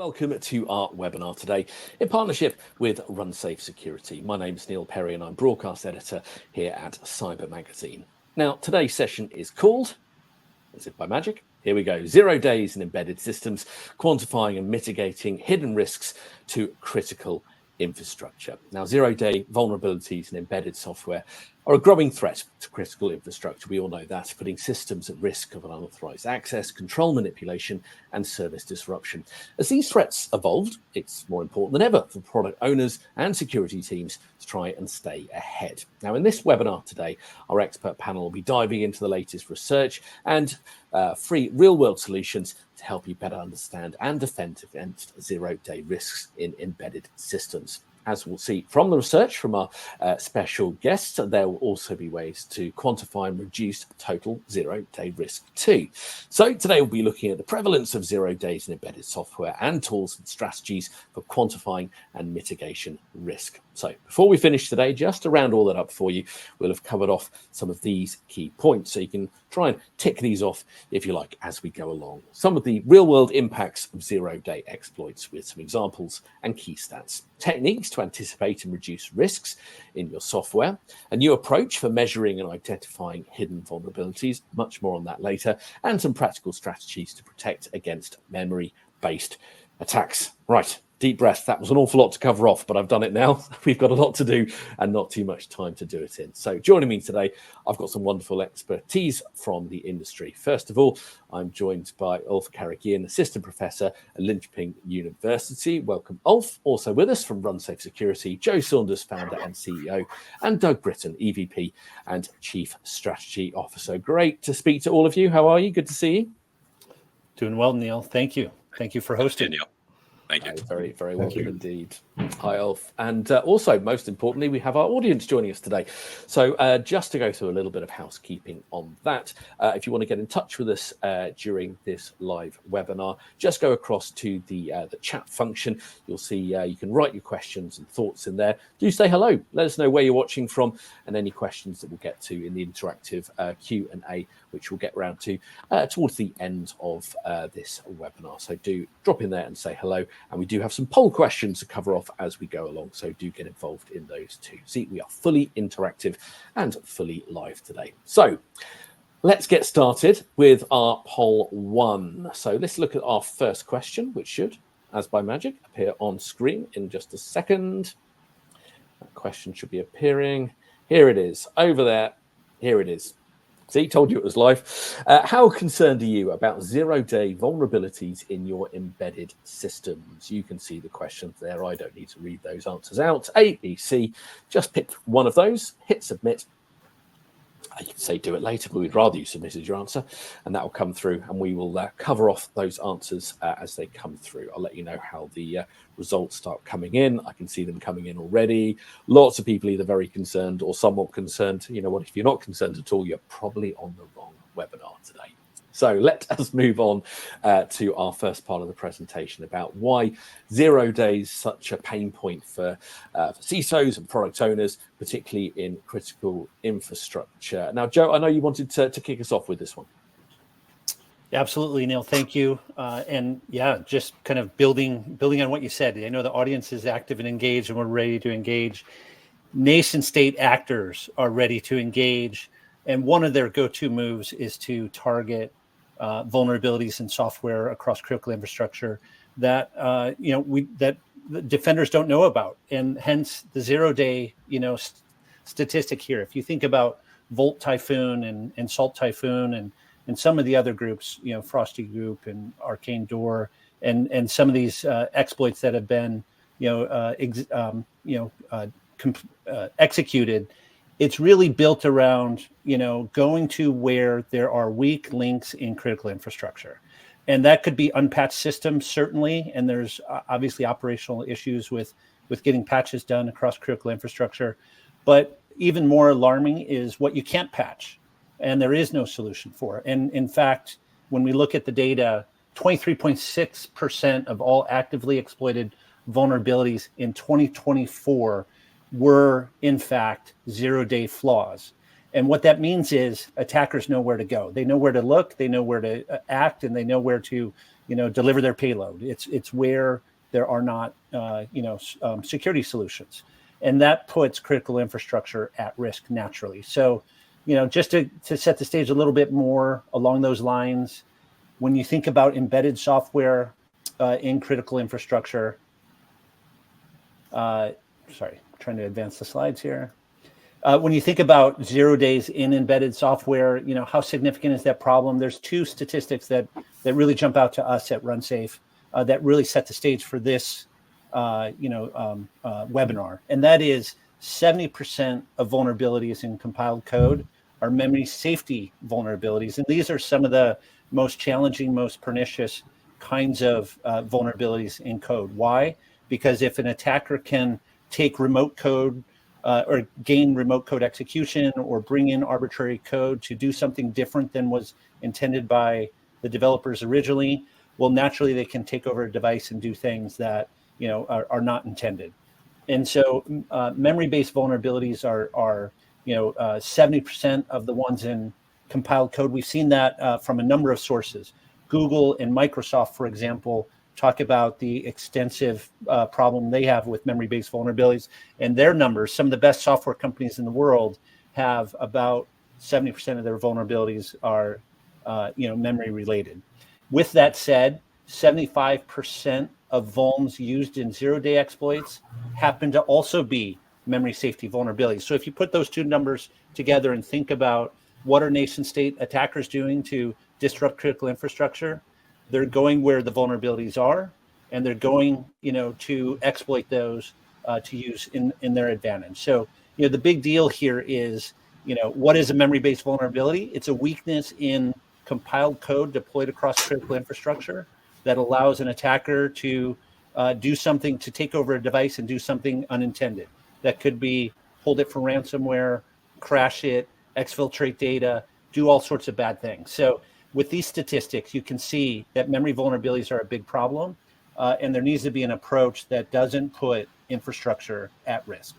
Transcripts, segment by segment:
Welcome to our webinar today in partnership with RunSafe Security. My name is Neil Perry and I'm broadcast editor here at Cyber Magazine. Now, today's session is called, as if by magic, here we go, 0 days in embedded systems, quantifying and mitigating hidden risks to critical infrastructure. Now, 0-day vulnerabilities in embedded software are a growing threat to critical infrastructure. We all know that, putting systems at risk of unauthorized access, control manipulation, and service disruption. As these threats evolved, it's more important than ever for product owners and security teams to try and stay ahead. Now, in this webinar today, our expert panel will be diving into the latest research and free real-world solutions to help you better understand and defend against 0-day risks in embedded systems. As we'll see from the research from our special guests, there will also be ways to quantify and reduce total 0-day risk too. So today we'll be looking at the prevalence of 0 days in embedded software and tools and strategies for quantifying and mitigation risk. So before we finish today, just to round all that up for you, we'll have covered off some of these key points. So you can try and tick these off, if you like, as we go along. Some of the real-world impacts of 0-day exploits with some examples and key stats. Techniques to anticipate and reduce risks in your software. A new approach for measuring and identifying hidden vulnerabilities. Much more on that later. And some practical strategies to protect against memory-based attacks. Right. Deep breath. That was an awful lot to cover off, but I've done it now. We've got a lot to do and not too much time to do it in. So joining me today, I've got some wonderful expertise from the industry. First of all, I'm joined by Ulf Karagian, Assistant Professor at Linköping University. Welcome, Ulf. Also with us from RunSafe Security, Joe Saunders, Founder and CEO, and Doug Britton, EVP and Chief Strategy Officer. Great to speak to all of you. How are you? Good to see you. Doing well, Neil. Thank you. Thank you for hosting. Neil. Thank you. Very, very welcome indeed. Hi, Ulf. And also, most importantly, we have our audience joining us today. So just to go through a little bit of housekeeping on that, if you want to get in touch with us during this live webinar, just go across to the chat function. You'll see you can write your questions and thoughts in there. Do say hello. Let us know where you're watching from and any questions that we'll get to in the interactive Q&A, which we'll get around to towards the end of this webinar. So do drop in there and say hello. And we do have some poll questions to cover off as we go along. So do get involved in those too. See, we are fully interactive and fully live today. So let's get started with our poll one. So let's look at our first question, which should, as by magic, appear on screen in just a second. That question should be appearing. Here it is, over there. Here it is. See, told you it was live. How concerned are you about 0-day vulnerabilities in your embedded systems? You can see the questions there. I don't need to read those answers out. A, B, C. Just pick one of those, hit submit. You can say do it later, but we'd rather you submitted your answer, and that will come through, and we will cover off those answers as they come through. I'll let you know how the results start coming in. I can see them coming in already. Lots of people either very concerned or somewhat concerned. You know what, if you're not concerned at all, you're probably on the wrong webinar today. So let us move on to our first part of the presentation about why 0 days is such a pain point for CISOs and product owners, particularly in critical infrastructure. Now, Joe, I know you wanted to kick us off with this one. Absolutely, Neil. Thank you. And yeah, just kind of building on what you said. I know the audience is active and engaged, and we're ready to engage. Nation state actors are ready to engage, and one of their go-to moves is to target vulnerabilities in software across critical infrastructure that that the defenders don't know about, and hence the 0-day statistic here. If you think about Volt Typhoon and Salt Typhoon and some of the other groups, Frosty Group and Arcane Door, and some of these exploits that have been executed. It's really built around, going to where there are weak links in critical infrastructure. And that could be unpatched systems, certainly. And there's obviously operational issues with getting patches done across critical infrastructure. But even more alarming is what you can't patch. And there is no solution for it. And in fact, when we look at the data, 23.6% of all actively exploited vulnerabilities in 2024 were in fact 0-day flaws. And what that means is attackers know where to go. They know where to look, they know where to act, and they know where to deliver their payload. It's where there are not, security solutions, and that puts critical infrastructure at risk naturally. So, just to set the stage a little bit more along those lines, when you think about embedded software in critical infrastructure, sorry, trying to advance the slides here. When you think about 0 days in embedded software, how significant is that problem? There's two statistics that really jump out to us at RunSafe that really set the stage for this, webinar, and that is 70% of vulnerabilities in compiled code are memory safety vulnerabilities, and these are some of the most challenging, most pernicious kinds of vulnerabilities in code. Why? Because if an attacker can take remote code or gain remote code execution or bring in arbitrary code to do something different than was intended by the developers originally, well, naturally they can take over a device and do things that are not intended. And so memory-based vulnerabilities are 70% of the ones in compiled code. We've seen that from a number of sources. Google and Microsoft, for example, talk about the extensive problem they have with memory-based vulnerabilities, and their numbers. Some of the best software companies in the world have about 70% of their vulnerabilities are memory related. With that said, 75% of vulns used in 0-day exploits happen to also be memory safety vulnerabilities. So if you put those two numbers together and think about what are nation state attackers doing to disrupt critical infrastructure, they're going where the vulnerabilities are, and they're going to exploit those to use in their advantage. So the big deal here is what is a memory-based vulnerability? It's a weakness in compiled code deployed across critical infrastructure that allows an attacker to do something, to take over a device and do something unintended. That could be hold it for ransomware, crash it, exfiltrate data, do all sorts of bad things. So with these statistics, you can see that memory vulnerabilities are a big problem, and there needs to be an approach that doesn't put infrastructure at risk.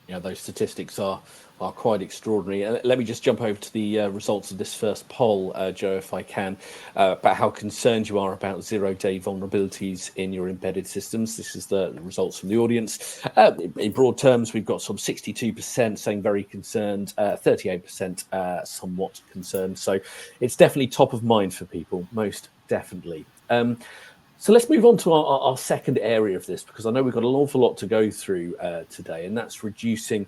Yeah, those statistics are quite extraordinary. Let me just jump over to the results of this first poll, Joe, if I can, about how concerned you are about 0-day vulnerabilities in your embedded systems. This is the results from the audience. In broad terms, we've got some 62% saying very concerned, 38% somewhat concerned. So it's definitely top of mind for people, most definitely. So let's move on to our second area of this, because I know we've got an awful lot to go through today, and that's reducing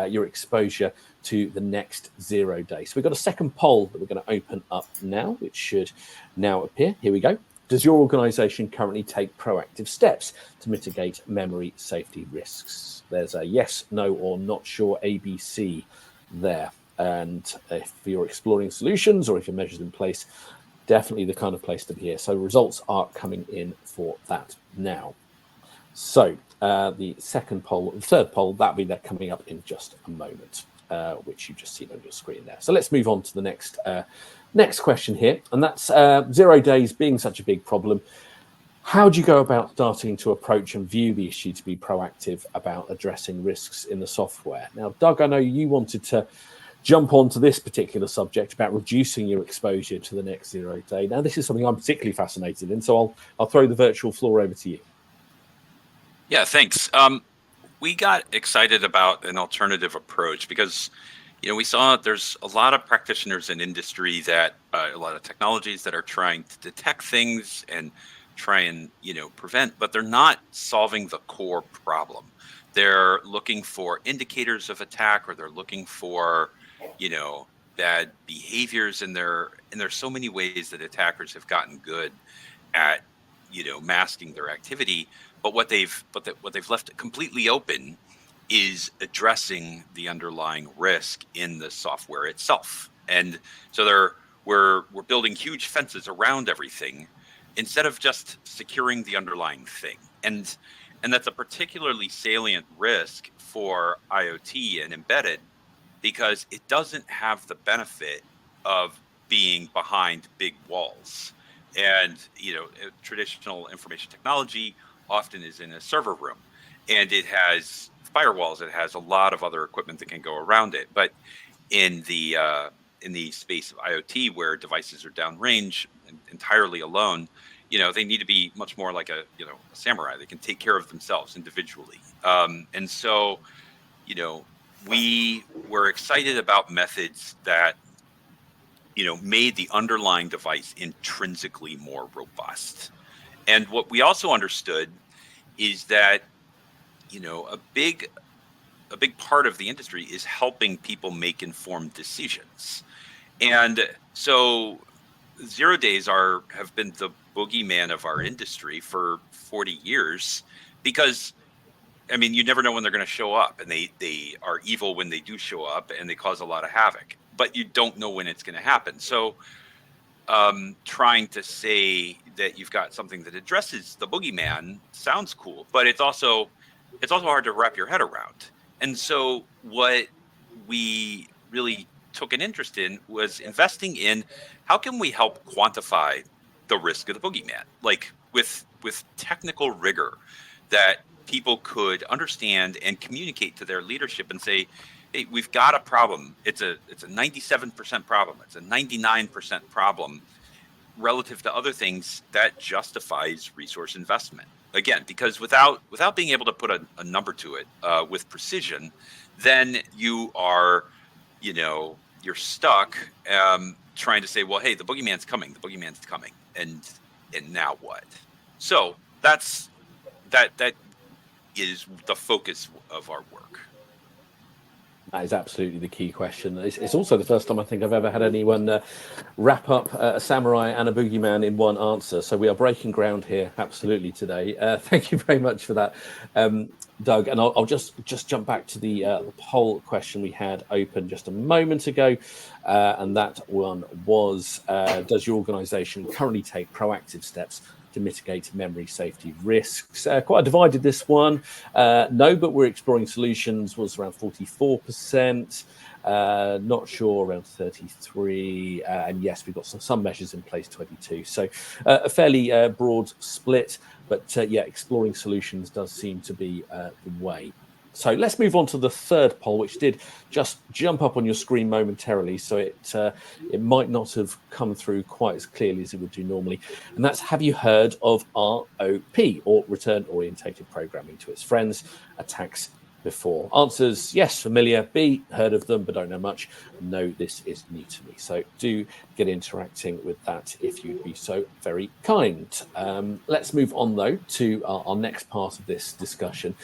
your exposure to the next 0 day. So we've got a second poll that we're going to open up now, which should now appear. Here we go. Does your organization currently take proactive steps to mitigate memory safety risks? There's a yes, no, or not sure ABC there. And if you're exploring solutions or if your measures in place, definitely the kind of place to be here. So results are coming in for that now. So the third poll, that'll be there coming up in just a moment, which you've just seen on your screen there. So let's move on to the next question here, and that's 0 days being such a big problem. How do you go about starting to approach and view the issue to be proactive about addressing risks in the software? Now, Doug, I know you wanted to jump onto this particular subject about reducing your exposure to the next 0 day. Now, this is something I'm particularly fascinated in, so I'll throw the virtual floor over to you. Yeah, thanks. We got excited about an alternative approach because, we saw there's a lot of practitioners in industry that a lot of technologies that are trying to detect things and try and, prevent, but they're not solving the core problem. They're looking for indicators of attack, or they're looking for bad behaviors, and there's so many ways that attackers have gotten good at masking their activity. But what they've left completely open is addressing the underlying risk in the software itself. And so we're building huge fences around everything instead of just securing the underlying thing. And that's a particularly salient risk for IoT and embedded, because it doesn't have the benefit of being behind big walls. And, traditional information technology often is in a server room, and it has firewalls. It has a lot of other equipment that can go around it. But in the space of IoT, where devices are downrange entirely alone. They need to be much more like a samurai. They can take care of themselves individually. And so, we were excited about methods that, made the underlying device intrinsically more robust. And what we also understood is that, a big part of the industry is helping people make informed decisions. And so 0 days have been the boogeyman of our industry for 40 years because, you never know when they're going to show up, and they are evil when they do show up, and they cause a lot of havoc, but you don't know when it's going to happen. So trying to say that you've got something that addresses the boogeyman sounds cool, but it's also hard to wrap your head around. And so what we really took an interest in was investing in how can we help quantify the risk of the boogeyman, like with technical rigor that people could understand and communicate to their leadership and say, hey, we've got a problem. It's a 97% problem. It's a 99% problem relative to other things that justifies resource investment. Again, because without being able to put a number to it with precision, then you are, you're stuck trying to say, well, hey, the boogeyman's coming, and now what? So that is the focus of our work. That is absolutely the key question. It's also the first time I think I've ever had anyone wrap up a samurai and a boogeyman in one answer. So we are breaking ground here, absolutely, today. Thank you very much for that, Doug. And I'll just jump back to the poll question we had open just a moment ago. And that one was, does your organisation currently take proactive steps to mitigate memory safety risks? Quite divided, this one. No, but we're exploring solutions was around 44%. Not sure, around 33%. And yes, we've got some measures in place, 22%. So a fairly broad split. But yeah, exploring solutions does seem to be the way. So let's move on to the third poll, which did just jump up on your screen momentarily. So it might not have come through quite as clearly as it would do normally. And that's, have you heard of ROP, or Return Orientated Programming to its friends, attacks before? Answers, yes, familiar. B, heard of them, but don't know much. No, this is new to me. So do get interacting with that if you'd be so very kind. Let's move on, though, to our next part of this discussion.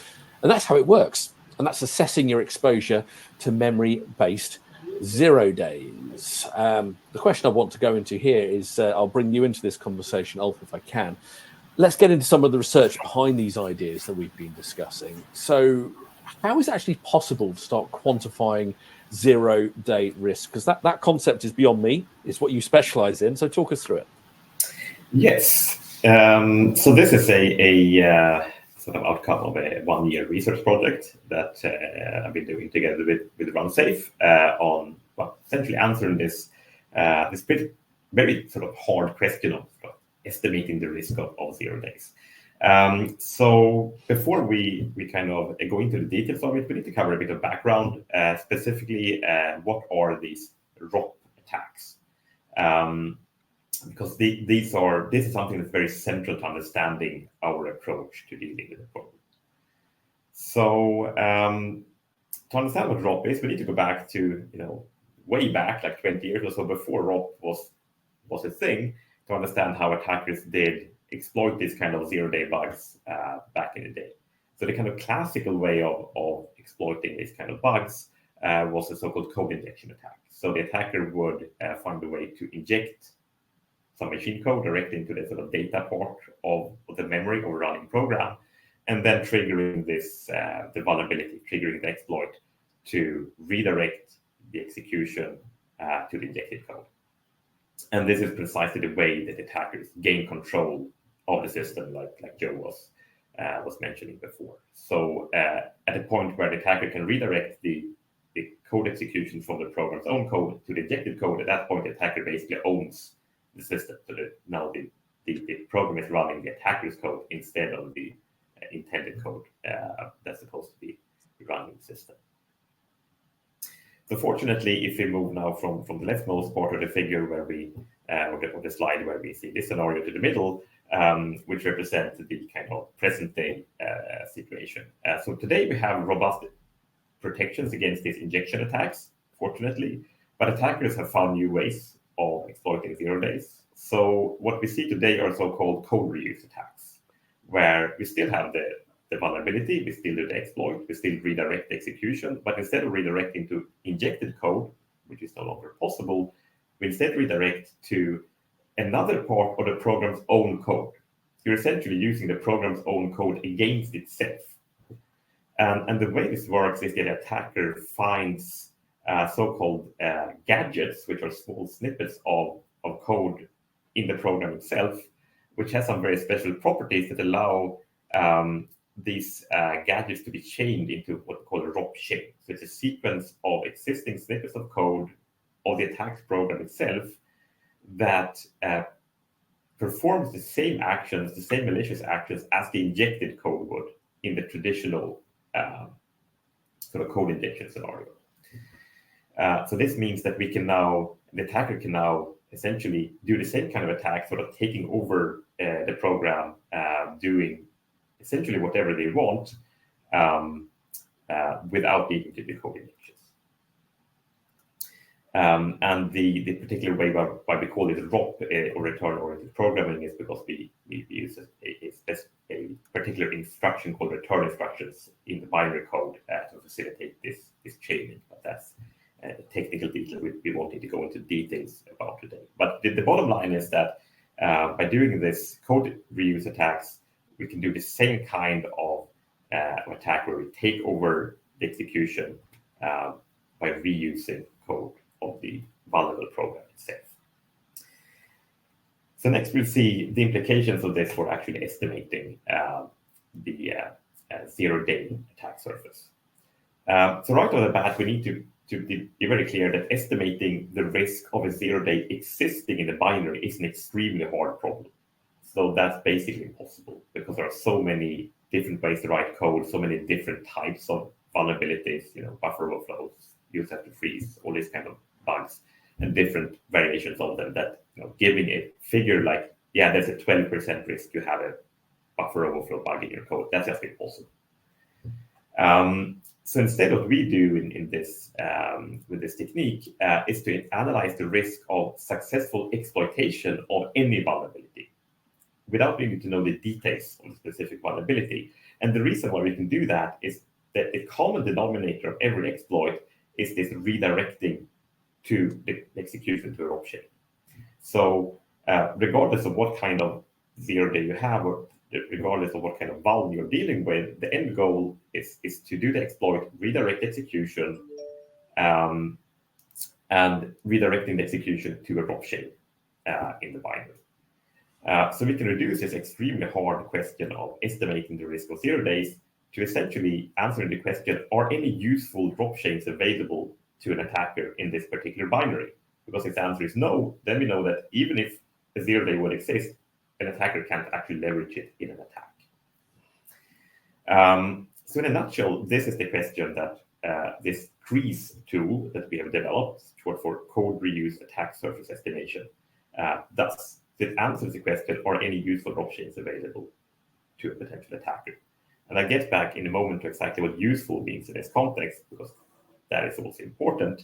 And that's how it works. And that's assessing your exposure to memory-based 0 days. The question I want to go into here is, I'll bring you into this conversation, Ulf, if I can. Let's get into some of the research behind these ideas that we've been discussing. So how is it actually possible to start quantifying 0 day risk? Because that concept is beyond me. It's what you specialize in. So talk us through it. Yes. So this is a sort of outcome of a 1-year research project that I've been doing together with RunSafe on essentially answering this very sort of hard question of estimating the risk of 0 days. So before we kind of go into the details of it, we need to cover a bit of background, specifically what are these ROP attacks? Because this is something that's very central to understanding our approach to dealing with the problem. So to understand what ROP is, we need to go back to way back, like 20 years or so, before ROP was a thing, to understand how attackers did exploit these kind of 0 day bugs back in the day. So the kind of classical way of exploiting these kind of bugs was a so-called code injection attack. So the attacker would find a way to inject some machine code directly into the sort of data part of the memory of a running program, and then triggering the vulnerability, triggering the exploit to redirect the execution to the injected code. And this is precisely the way that attackers gain control of the system, like Joe was mentioning before. So at a point where the attacker can redirect the code execution from the program's own code to the injected code, at that point the attacker basically owns the system. So that now the program is running the attacker's code instead of the intended code that's supposed to be running the system. So fortunately, if we move now from the leftmost part of the figure where we or the slide where we see this scenario to the middle, which represents the kind of present day situation. So today we have robust protections against these injection attacks, fortunately, but attackers have found new ways of exploiting 0 days. So what we see today are so-called code reuse attacks, where we still have the vulnerability, we still do the exploit, we still redirect the execution, but instead of redirecting to injected code, which is no longer possible, we instead redirect to another part of the program's own code. You're essentially using the program's own code against itself. And the way this works is the attacker finds so-called gadgets, which are small snippets of code in the program itself, which has some very special properties that allow these gadgets to be chained into what we call a ROP chain. So it's a sequence of existing snippets of code of the attack program itself that performs the same actions, the same malicious actions as the injected code would in the traditional sort of code injection scenario. So this means that we can now, the attacker can now essentially do the same kind of attack, sort of taking over the program, doing essentially whatever they want without needing to do code injections. And the particular way why we call it ROP or return-oriented programming is because we use a particular instruction called return instructions in the binary code to facilitate this chaining. But that's a technical detail we won't need to go into details about today. But the bottom line is that by doing this code reuse attacks, we can do the same kind of attack where we take over the execution by reusing code of the vulnerable program itself. So next we'll see the implications of this for actually estimating the 0-day attack surface. So right off the bat, we need to be very clear that estimating the risk of a 0-day existing in the binary is an extremely hard problem. So that's basically impossible because there are so many different ways to write code, so many different types of vulnerabilities, buffer overflows, user have to freeze, all these kind of bugs, and different variations of them that, giving a figure like, yeah, there's a 12% risk you have a buffer overflow bug in your code, that's just impossible. So instead, what we do in this with this technique is to analyze the risk of successful exploitation of any vulnerability without needing to know the details of the specific vulnerability. And the reason why we can do that is that the common denominator of every exploit is this redirecting to the execution to a ROP chain. So regardless of what kind of 0-day you have, or regardless of what kind of vuln you're dealing with, the end goal is to do the exploit, redirect execution, and redirecting the execution to a ROP chain in the binary. So we can reduce this extremely hard question of estimating the risk of 0 days to essentially answering the question, are any useful ROP chains available to an attacker in this particular binary? Because if the answer is no, then we know that even if a 0-day would exist, an attacker can't actually leverage it in an attack. So in a nutshell, this is the question that this CREASE tool that we have developed, short for Code Reuse Attack Surface Estimation, does. It answers the question, are any useful ROP chains available to a potential attacker? And I'll get back in a moment to exactly what useful means in this context, because that is also important.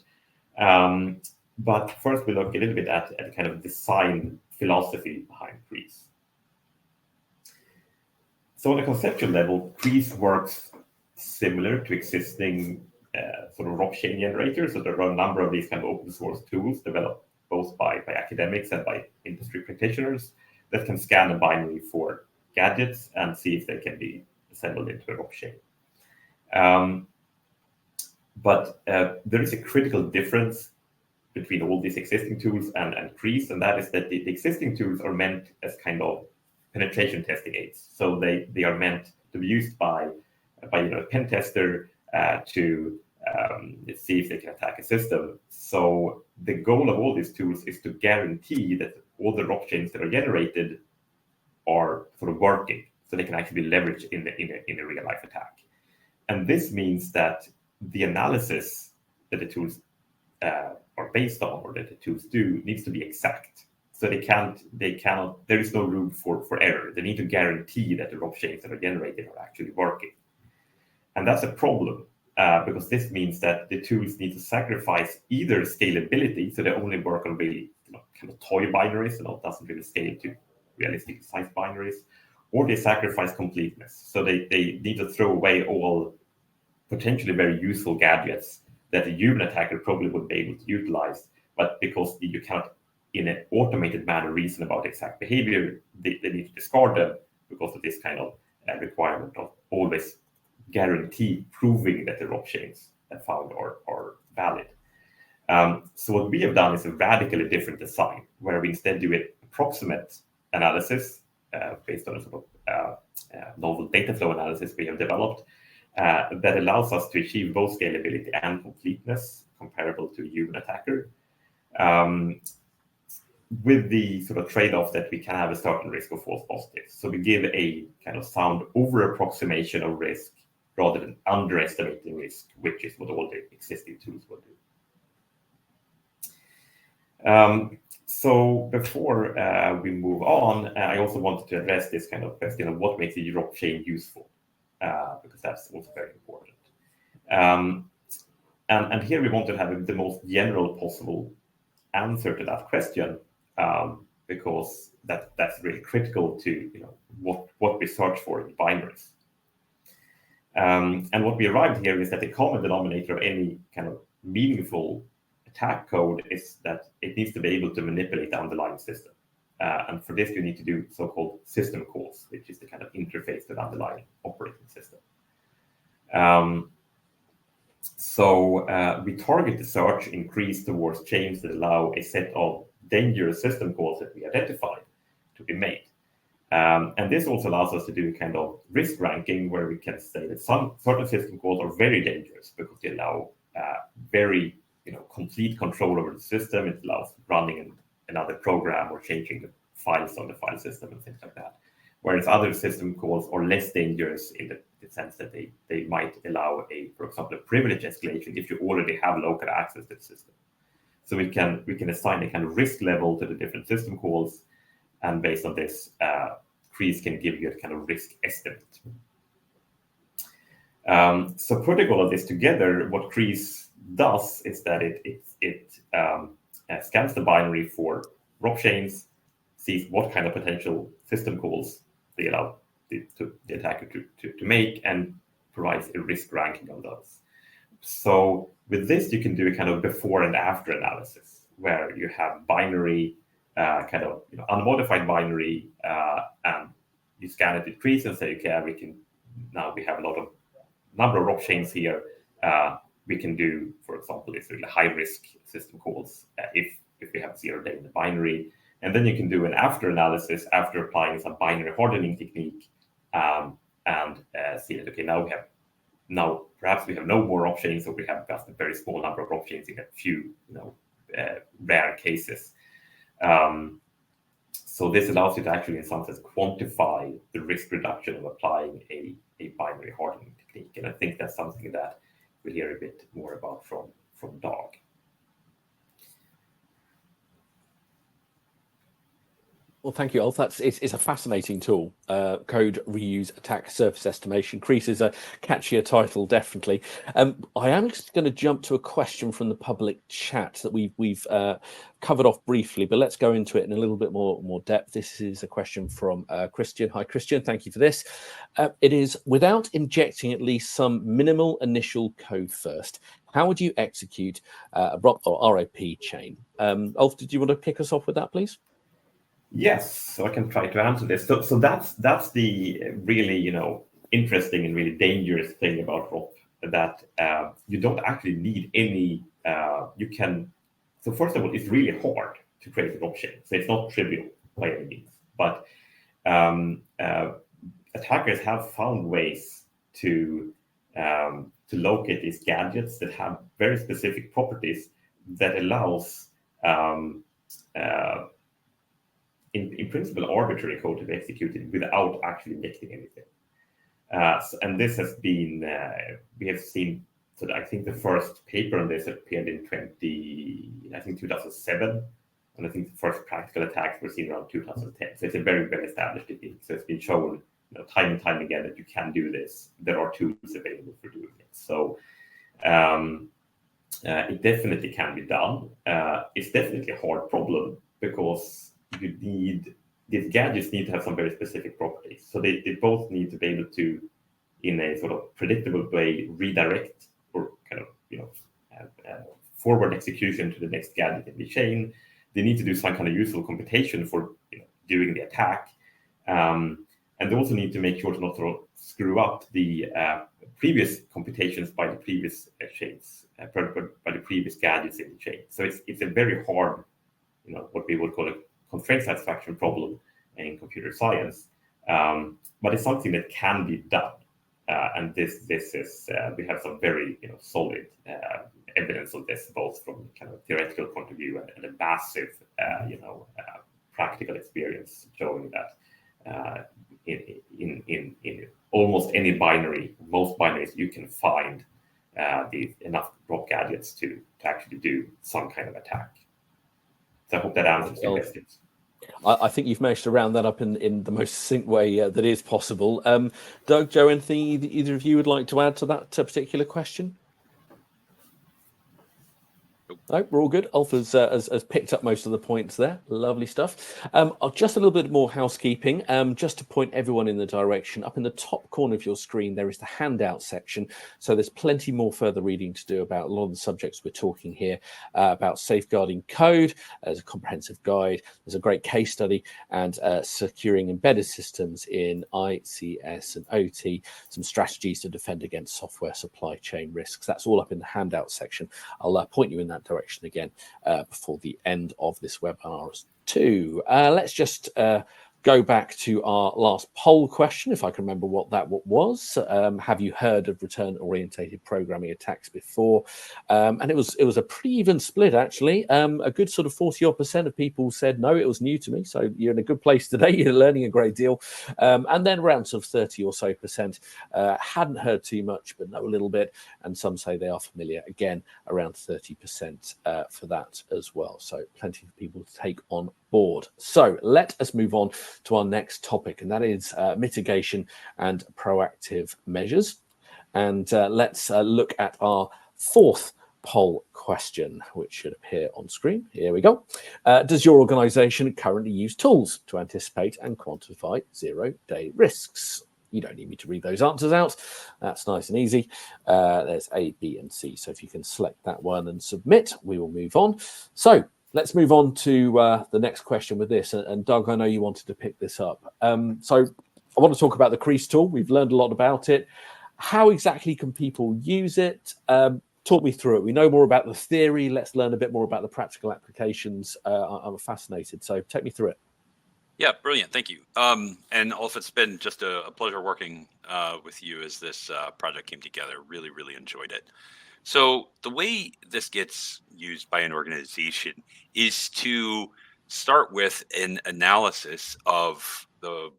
But first, we look a little bit at the kind of design philosophy behind CREASE. So on a conceptual level, CREASE works similar to existing sort of ROP chain generators. So there are a number of these kind of open source tools developed both by academics and by industry practitioners that can scan a binary for gadgets and see if they can be assembled into a ROP chain. But there is a critical difference between all these existing tools and CREASE, and that is that the existing tools are meant as kind of penetration testing aids. So they are meant to be used by a pen tester to see if they can attack a system. So the goal of all these tools is to guarantee that all the ROP chains that are generated are sort of working, so they can actually be leveraged in a real life attack. And this means that the analysis that the tools are based on, or that the tools do, needs to be exact. So there is no room for error. They need to guarantee that the ROP chains that are generated are actually working. And that's a problem because this means that the tools need to sacrifice either scalability, so they only work on really kind of toy binaries, and it doesn't really scale to realistic size binaries, or they sacrifice completeness. So they need to throw away all potentially very useful gadgets that a human attacker probably would be able to utilize, but because you cannot, in an automated manner, reason about exact behavior, they need to discard them because of this kind of requirement of always guarantee proving that the ROP chains found are valid. So what we have done is a radically different design, where we instead do an approximate analysis based on a sort of novel data flow analysis we have developed that allows us to achieve both scalability and completeness comparable to a human attacker, with the sort of trade-off that we can have a certain risk of false positives. So we give a kind of sound over-approximation of risk rather than underestimating risk, which is what all the existing tools will do. So before we move on, I also wanted to address this kind of question of what makes a ROP chain useful, because that's also very important. And here we want to have the most general possible answer to that question, because that's really critical to what we search for in binaries. And what we arrived here is that the common denominator of any kind of meaningful attack code is that it needs to be able to manipulate the underlying system. And for this, you need to do so-called system calls, which is the kind of interface to the underlying operating system. So we target the search increase towards chains that allow a set of dangerous system calls that we identified to be made. And this also allows us to do a kind of risk ranking, where we can say that some certain system calls are very dangerous because they allow very complete control over the system. It allows running another program or changing the files on the file system and things like that. Whereas other system calls are less dangerous in the sense that they might allow for example, a privilege escalation if you already have local access to the system. So we can assign a kind of risk level to the different system calls, and based on this, Kreese can give you a kind of risk estimate. So putting all of this together, what Kreese does is that it scans the binary for ROP chains, sees what kind of potential system calls they allow the attacker to make, and provides a risk ranking on those. So with this, you can do a kind of before and after analysis, where you have binary, kind of unmodified binary, and you scan it with Kreese and say, okay, we have a lot of number of ROP chains here. We can do, for example, it's really high risk system calls if we have 0 day in the binary. And then you can do an after analysis after applying some binary hardening technique, and see that, okay, now perhaps we have no more ROP chains, or we have just a very small number of ROP chains in a few rare cases. So this allows you to actually, in some sense, quantify the risk reduction of applying a binary hardening technique. And I think that's something that we'll hear a bit more about from Dag. Well, thank you, Ulf. It's a fascinating tool. Code reuse attack surface estimation. Kreese is a catchier title, definitely. I am just going to jump to a question from the public chat that we've covered off briefly, but let's go into it in a little bit more depth. This is a question from Christian. Hi, Christian. Thank you for this. It is, without injecting at least some minimal initial code first, how would you execute a ROP or ROP chain? Ulf, did you want to kick us off with that, please? Yes, so I can try to answer this. So that's the really interesting and really dangerous thing about ROP, that you don't actually need any. So first of all, it's really hard to create a ROP chain. So it's not trivial by any means. But attackers have found ways to locate these gadgets that have very specific properties that allows in principle, arbitrary code to be executed without actually injecting anything. And this has been, we have seen, so I think the first paper on this appeared in 2007, And I think the first practical attacks were seen around 2010. So it's a very well established technique. So it's been shown time and time again that you can do this. There are tools available for doing it. So it definitely can be done. It's definitely a hard problem because these gadgets need to have some very specific properties. So they both need to be able to, in a sort of predictable way, redirect or kind of forward execution to the next gadget in the chain. They need to do some kind of useful computation for doing the attack, and they also need to make sure to not sort of screw up the previous computations by the previous chains, by the previous gadgets in the chain. So it's a very hard, what we would call a constraint satisfaction problem in computer science, but it's something that can be done. And this is we have some very solid evidence of this, both from kind of theoretical point of view and a massive practical experience showing that in almost any binary, most binaries, you can find enough drop gadgets to actually do some kind of attack. So I hope that answers the questions. I think you've managed to round that up in the most succinct way that is possible. Doug, Joe, anything either of you would like to add to that particular question? No, we're all good. Ulf has picked up most of the points there. Lovely stuff. Just a little bit more housekeeping, just to point everyone in the direction. Up in the top corner of your screen, there is the handout section. So there's plenty more further reading to do about a lot of the subjects we're talking here, about safeguarding code as a comprehensive guide. There's a great case study and securing embedded systems in ICS and OT, some strategies to defend against software supply chain risks. That's all up in the handout section. I'll point you in that direction again before the end of this webinar too. Let's just go back to our last poll question, if I can remember what that was. Have you heard of return-orientated programming attacks before? And it was a pretty even split, actually. A good sort of 40% of people said no, it was new to me. So you're in a good place today. You're learning a great deal. And then around sort of 30 or so percent hadn't heard too much, but know a little bit. And some say they are familiar. Again, around 30% for that as well. So plenty of people to take on board. So let us move on to our next topic, and that is mitigation and proactive measures. And let's look at our fourth poll question, which should appear on screen. Here we go. Does your organization currently use tools to anticipate and quantify zero-day risks? You don't need me to read those answers out. That's nice and easy. There's A, B, and C. So if you can select that one and submit, we will move on. So let's move on to the next question with this. And Doug, I know you wanted to pick this up. So I want to talk about the Crease tool. We've learned a lot about it. How exactly can people use it? Talk me through it. We know more about the theory. Let's learn a bit more about the practical applications. I'm fascinated. So take me through it. Yeah, brilliant. Thank you. And Ulf, it's been just a pleasure working with you as this project came together. Really, really enjoyed it. So the way this gets used by an organization is to start with an analysis of the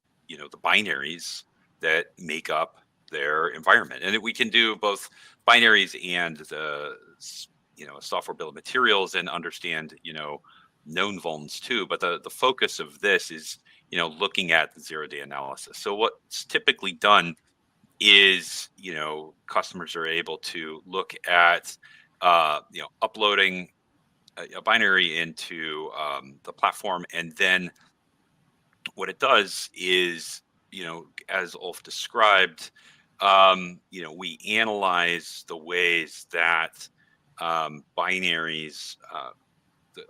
binaries that make up their environment. And we can do both binaries and the software bill of materials and understand known vulns too, but the focus of this is looking at the zero-day analysis. So what's typically done is customers are able to look at uploading a binary into the platform, and then what it does is as Ulf described, we analyze the ways that binaries,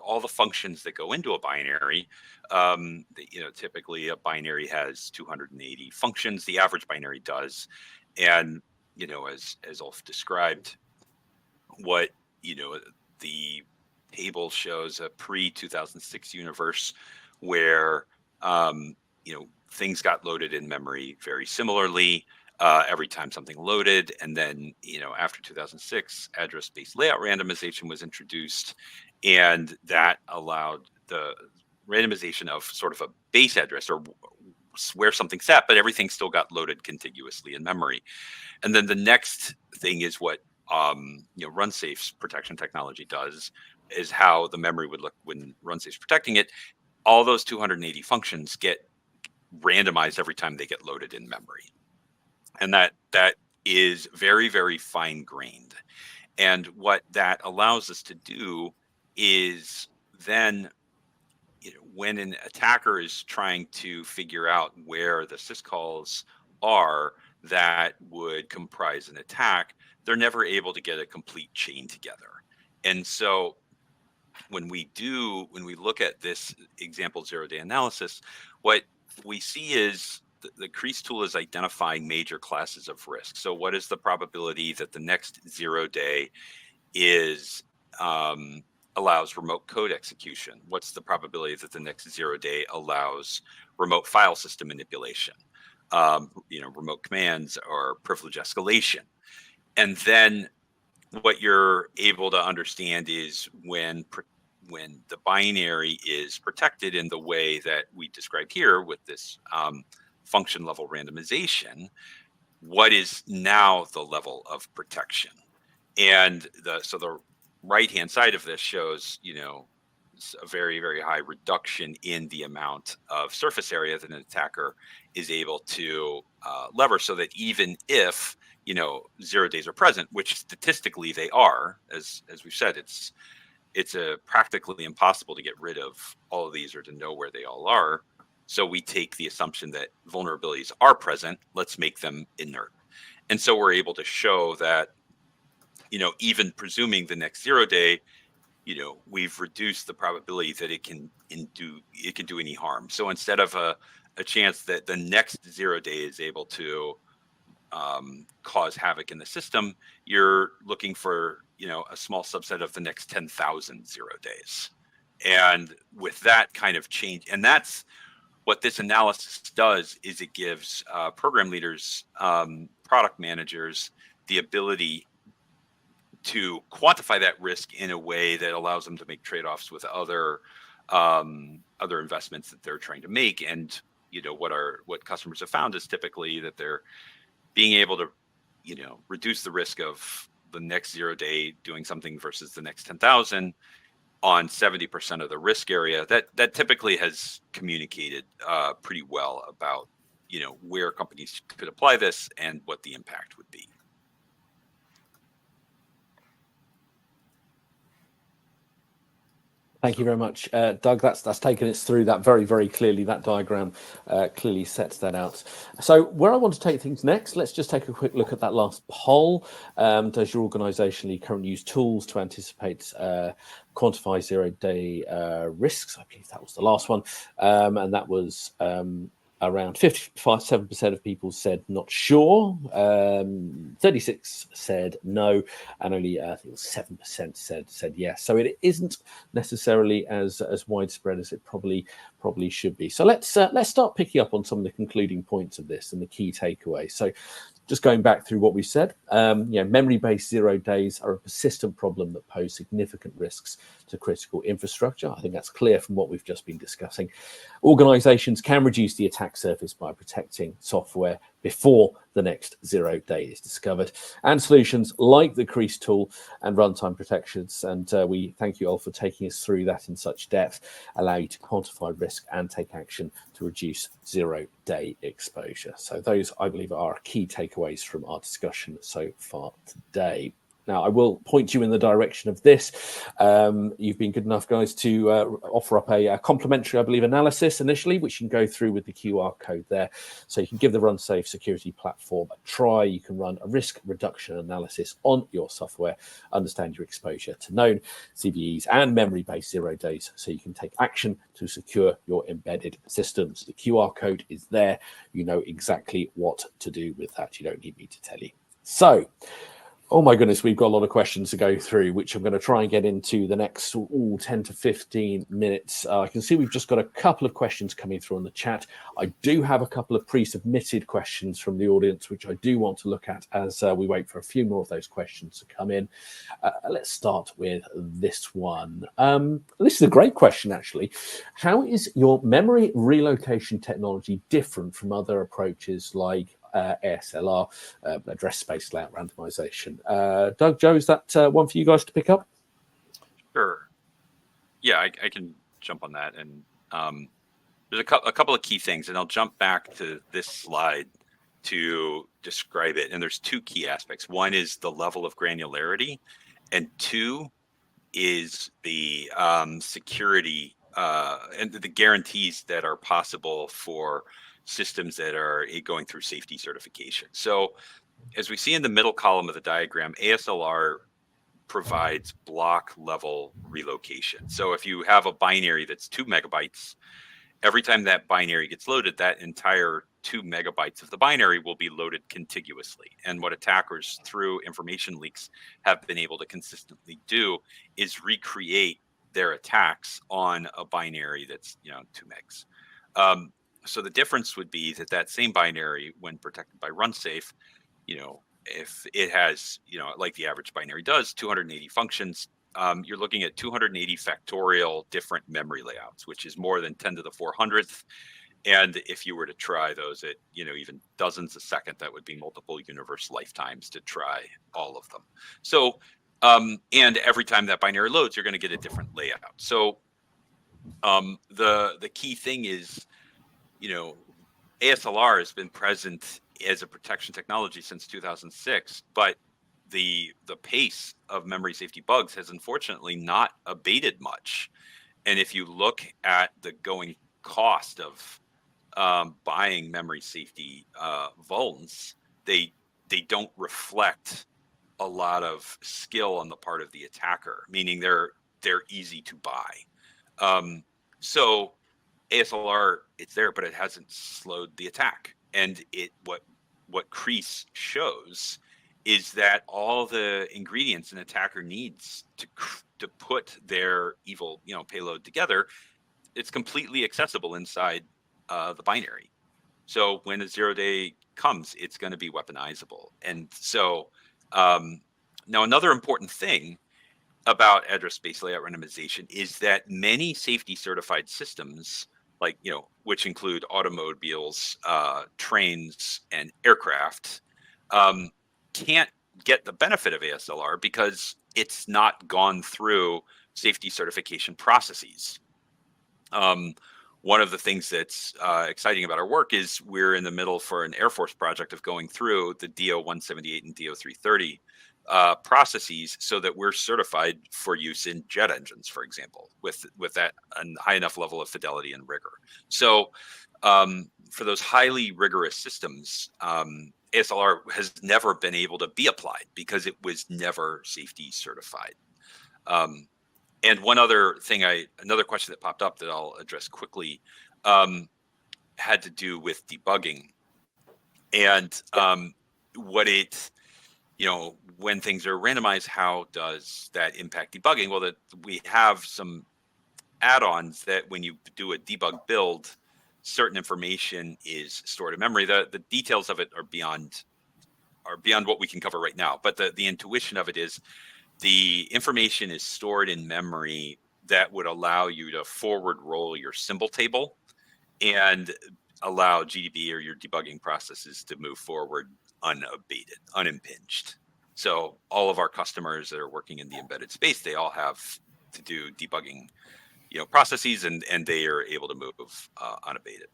all the functions that go into a binary. Typically a binary has 280 functions. The average binary does, and as Ulf described, what the table shows a pre-2006 universe where things got loaded in memory very similarly every time something loaded, and then after 2006, address-based layout randomization was introduced, and that allowed the randomization of sort of a base address or where something sat, but everything still got loaded contiguously in memory. And then the next thing is what RunSafe's protection technology does, is how the memory would look when RunSafe is protecting it. All those 280 functions get randomized every time they get loaded in memory. And that is very, very fine grained. And what that allows us to do is then, when an attacker is trying to figure out where the syscalls are that would comprise an attack, they're never able to get a complete chain together. And so when we look at this example zero-day analysis, what we see is the Crease tool is identifying major classes of risk. So what is the probability that the next 0 day allows remote code execution? What's the probability that the next 0 day allows remote file system manipulation, remote commands or privilege escalation? And then what you're able to understand is when the binary is protected in the way that we described here with this function level randomization, what is now the level of protection? And so the right hand side of this shows, a very, very high reduction in the amount of surface area that an attacker is able to lever, so that even if 0 days are present, which statistically they are, as we've said, it's practically impossible to get rid of all of these or to know where they all are. So we take the assumption that vulnerabilities are present, let's make them inert. And so we're able to show that, even presuming the next 0 day, we've reduced the probability that it can do any harm. So instead of a chance that the next 0 day is able to cause havoc in the system, you're looking for a small subset of the next 10,000 0 days. And with that kind of change, and that's what this analysis does, is it gives program leaders, product managers, the ability to quantify that risk in a way that allows them to make trade-offs with other investments that they're trying to make. And what customers have found is typically that they're being able to reduce the risk of the next 0 day doing something versus the next 10,000 on 70% of the risk area. That typically has communicated pretty well about where companies could apply this and what the impact would be. Thank you very much, Doug. That's taken us through that very, very clearly. That diagram clearly sets that out. So where I want to take things next, let's just take a quick look at that last poll. Does your organisation currently use tools to anticipate, quantify 0 day risks? I believe that was the last one. And that was around 57% of people said not sure, 36 said no, and only I think it was 7% said yes. So it isn't necessarily as widespread as it probably should be. So let's start picking up on some of the concluding points of this and the key takeaways. So just going back through what we said, memory-based 0 days are a persistent problem that pose significant risks to critical infrastructure. I think that's clear from what we've just been discussing. Organizations can reduce the attack surface by protecting software before the next 0 day is discovered. And solutions like the Crease tool and runtime protections, and we thank you all for taking us through that in such depth, allow you to quantify risk and take action to reduce 0 day exposure. So those, I believe, are key takeaways from our discussion so far today. Now, I will point you in the direction of this. You've been good enough, guys, to offer up a complimentary, I believe, analysis initially, which you can go through with the QR code there. So you can give the RunSafe security platform a try. You can run a risk reduction analysis on your software, understand your exposure to known CVEs and memory-based 0 days, so you can take action to secure your embedded systems. The QR code is there. You know exactly what to do with that. You don't need me to tell you. So, oh my goodness, we've got a lot of questions to go through, which I'm going to try and get into the next 10 to 15 minutes. I can see we've just got a couple of questions coming through on the chat. I do have a couple of pre-submitted questions from the audience, which I do want to look at as we wait for a few more of those questions to come in. Let's start with this one. This is a great question, actually. How is your memory relocation technology different from other approaches like ASLR, address space layout randomization? Doug, Joe, is that one for you guys to pick up? Sure. Yeah, I can jump on that. And there's a couple of key things, and I'll jump back to this slide to describe it. And there's two key aspects. One is the level of granularity, and two is the security and the guarantees that are possible for systems that are going through safety certification. So as we see in the middle column of the diagram, ASLR provides block level relocation. So if you have a binary that's 2 megabytes, every time that binary gets loaded, that entire 2 megabytes of the binary will be loaded contiguously. And what attackers through information leaks have been able to consistently do is recreate their attacks on a binary that's 2 megs. So the difference would be that same binary, when protected by RunSafe, if it has, like the average binary does, 280 functions, you're looking at 280 factorial different memory layouts, which is more than 10 to the 400th. And if you were to try those at, even dozens a second, that would be multiple universe lifetimes to try all of them. So, and every time that binary loads, you're going to get a different layout. So the key thing is, ASLR has been present as a protection technology since 2006, but the pace of memory safety bugs has unfortunately not abated much. And if you look at the going cost of buying memory safety vulns, they don't reflect a lot of skill on the part of the attacker, meaning they're easy to buy. So ASLR, it's there, but it hasn't slowed the attack. And what Crease shows is that all the ingredients an attacker needs to put their evil payload together, it's completely accessible inside the binary. So when a 0-day comes, it's going to be weaponizable. And so now another important thing about address space layout randomization is that many safety certified systems, like which include automobiles, trains, and aircraft, can't get the benefit of ASLR because it's not gone through safety certification processes. One of the things that's exciting about our work is we're in the middle for an Air Force project of going through the DO 178 and DO 330 processes so that we're certified for use in jet engines, for example, with that a high enough level of fidelity and rigor. So for those highly rigorous systems, ASLR has never been able to be applied because it was never safety certified. And one other thing, another question that popped up that I'll address quickly had to do with debugging and when things are randomized, how does that impact debugging? Well, that we have some add-ons that when you do a debug build, certain information is stored in memory. The details of it are beyond what we can cover right now. But the intuition of it is the information is stored in memory that would allow you to forward roll your symbol table and allow GDB or your debugging processes to move forward unabated, unimpinged. So all of our customers that are working in the embedded space, they all have to do debugging, processes, and they are able to move unabated.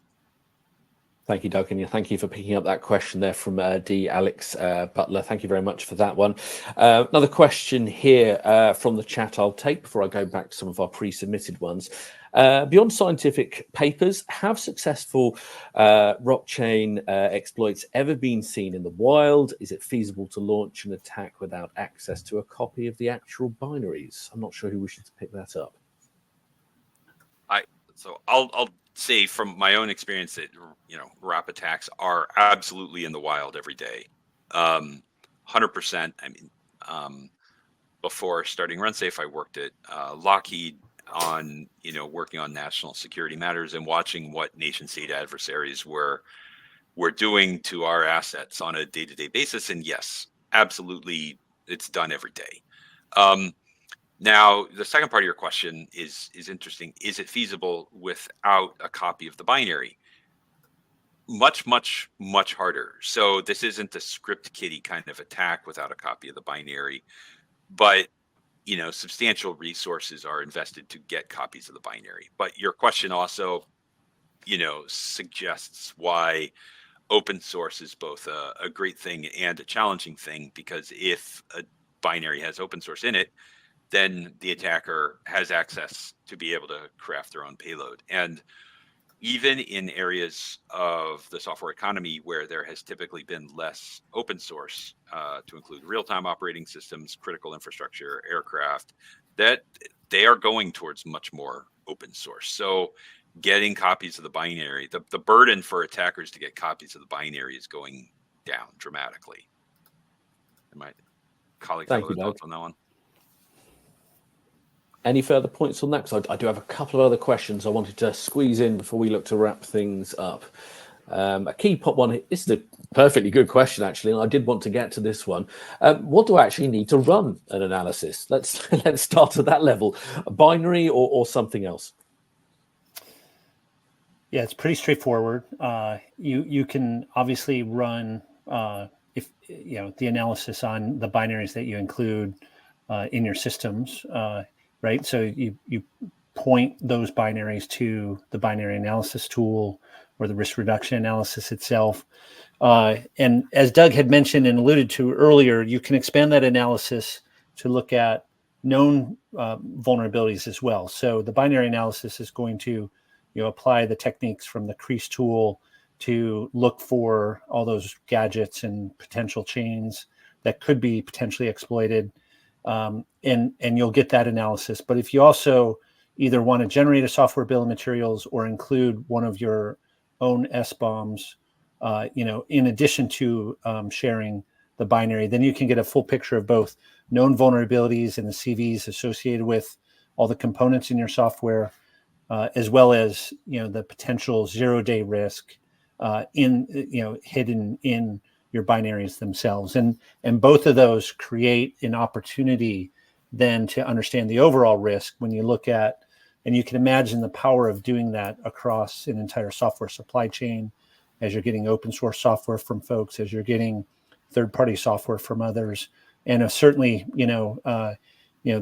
Thank you, Doug, and thank you for picking up that question there from D. Alex Butler. Thank you very much for that one. Another question here from the chat I'll take before I go back to some of our pre-submitted ones. Beyond scientific papers, have successful blockchain exploits ever been seen in the wild? Is it feasible to launch an attack without access to a copy of the actual binaries? I'm not sure who wishes to pick that up. I'll say from my own experience that RAP attacks are absolutely in the wild every day. 100%. I mean, before starting RunSafe, I worked at Lockheed on working on national security matters and watching what nation state adversaries were doing to our assets on a day-to-day basis. And yes, absolutely, it's done every day. Now, the second part of your question is interesting. Is it feasible without a copy of the binary? Much, much, much harder. So this isn't a script kiddie kind of attack without a copy of the binary. But substantial resources are invested to get copies of the binary. But your question also, suggests why open source is both a great thing and a challenging thing, because if a binary has open source in it, then the attacker has access to be able to craft their own payload. And even in areas of the software economy where there has typically been less open source, to include real-time operating systems, critical infrastructure, aircraft, that they are going towards much more open source. So getting copies of the binary, the burden for attackers to get copies of the binary is going down dramatically. And my colleagues have other thoughts on that one. Any further points on that? Because I do have a couple of other questions I wanted to squeeze in before we look to wrap things up. A key pop one. This is a perfectly good question, actually, and I did want to get to this one. What do I actually need to run an analysis? Let's start at that level. A binary or something else? Yeah, it's pretty straightforward. You can obviously run if the analysis on the binaries that you include in your systems. Right, so you point those binaries to the binary analysis tool or the risk reduction analysis itself. And as Doug had mentioned and alluded to earlier, you can expand that analysis to look at known vulnerabilities as well. So the binary analysis is going to apply the techniques from the Crease tool to look for all those gadgets and potential chains that could be potentially exploited. And you'll get that analysis. But if you also either want to generate a software bill of materials or include one of your own SBOMs, in addition to sharing the binary, then you can get a full picture of both known vulnerabilities and the CVs associated with all the components in your software, as well as the potential zero-day risk hidden in your binaries themselves. And both of those create an opportunity then to understand the overall risk when you look at, and you can imagine the power of doing that across an entire software supply chain as you're getting open source software from folks, as you're getting third-party software from others. And certainly, the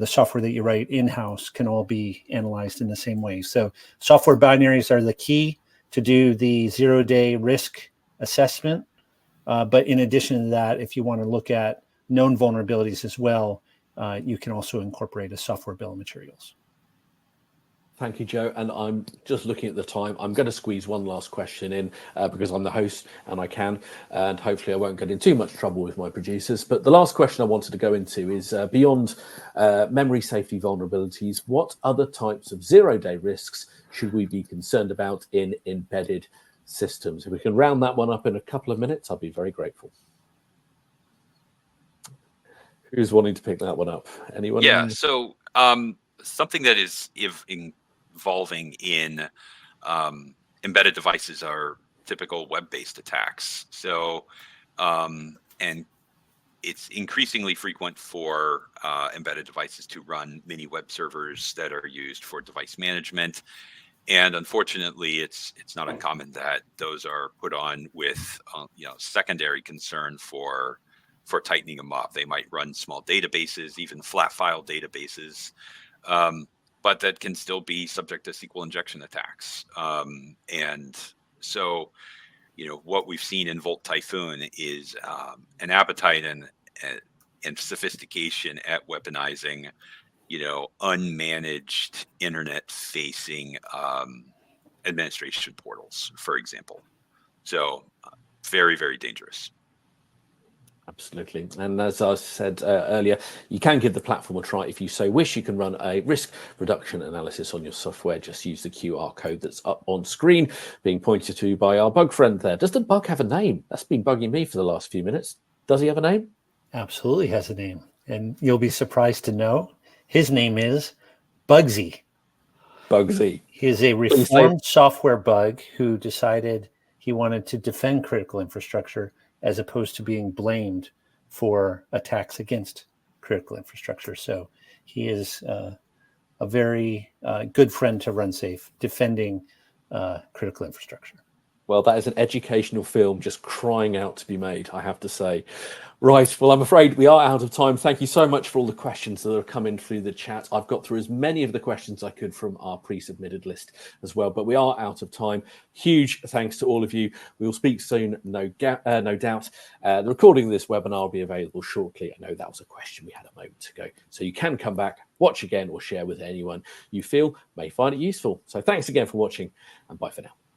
software that you write in-house can all be analyzed in the same way. So software binaries are the key to do the zero-day risk assessment. But in addition to that, if you want to look at known vulnerabilities as well, you can also incorporate a software bill of materials. Thank you, Joe. And I'm just looking at the time. I'm going to squeeze one last question in because I'm the host and I can, and hopefully I won't get in too much trouble with my producers. But the last question I wanted to go into is beyond memory safety vulnerabilities, what other types of zero-day risks should we be concerned about in embedded systems? If we can round that one up in a couple of minutes, I'll be very grateful. Who's wanting to pick that one up? Anyone? Yeah, so something that is evolving in embedded devices are typical web-based attacks. So, and it's increasingly frequent for embedded devices to run mini web servers that are used for device management. And unfortunately, it's not uncommon that those are put on with secondary concern for tightening them up. They might run small databases, even flat file databases, but that can still be subject to SQL injection attacks. And so, what we've seen in Volt Typhoon is an appetite and sophistication at weaponizing unmanaged internet-facing administration portals, for example. So very, very dangerous. Absolutely. And as I said earlier, you can give the platform a try if you so wish. You can run a risk reduction analysis on your software. Just use the QR code that's up on screen, being pointed to by our bug friend there. Does the bug have a name? That's been bugging me for the last few minutes. Does he have a name? Absolutely has a name. And you'll be surprised to know his name is Bugsy. Bugsy. He is a reformed software bug who decided he wanted to defend critical infrastructure as opposed to being blamed for attacks against critical infrastructure. So he is a very good friend to RunSafe, defending critical infrastructure. Well, that is an educational film just crying out to be made, I have to say. Right. Well, I'm afraid we are out of time. Thank you so much for all the questions that have come in through the chat. I've got through as many of the questions I could from our pre-submitted list as well, but we are out of time. Huge thanks to all of you. We will speak soon, no doubt. The recording of this webinar will be available shortly. I know that was a question we had a moment ago. So you can come back, watch again, or share with anyone you feel may find it useful. So thanks again for watching, and bye for now.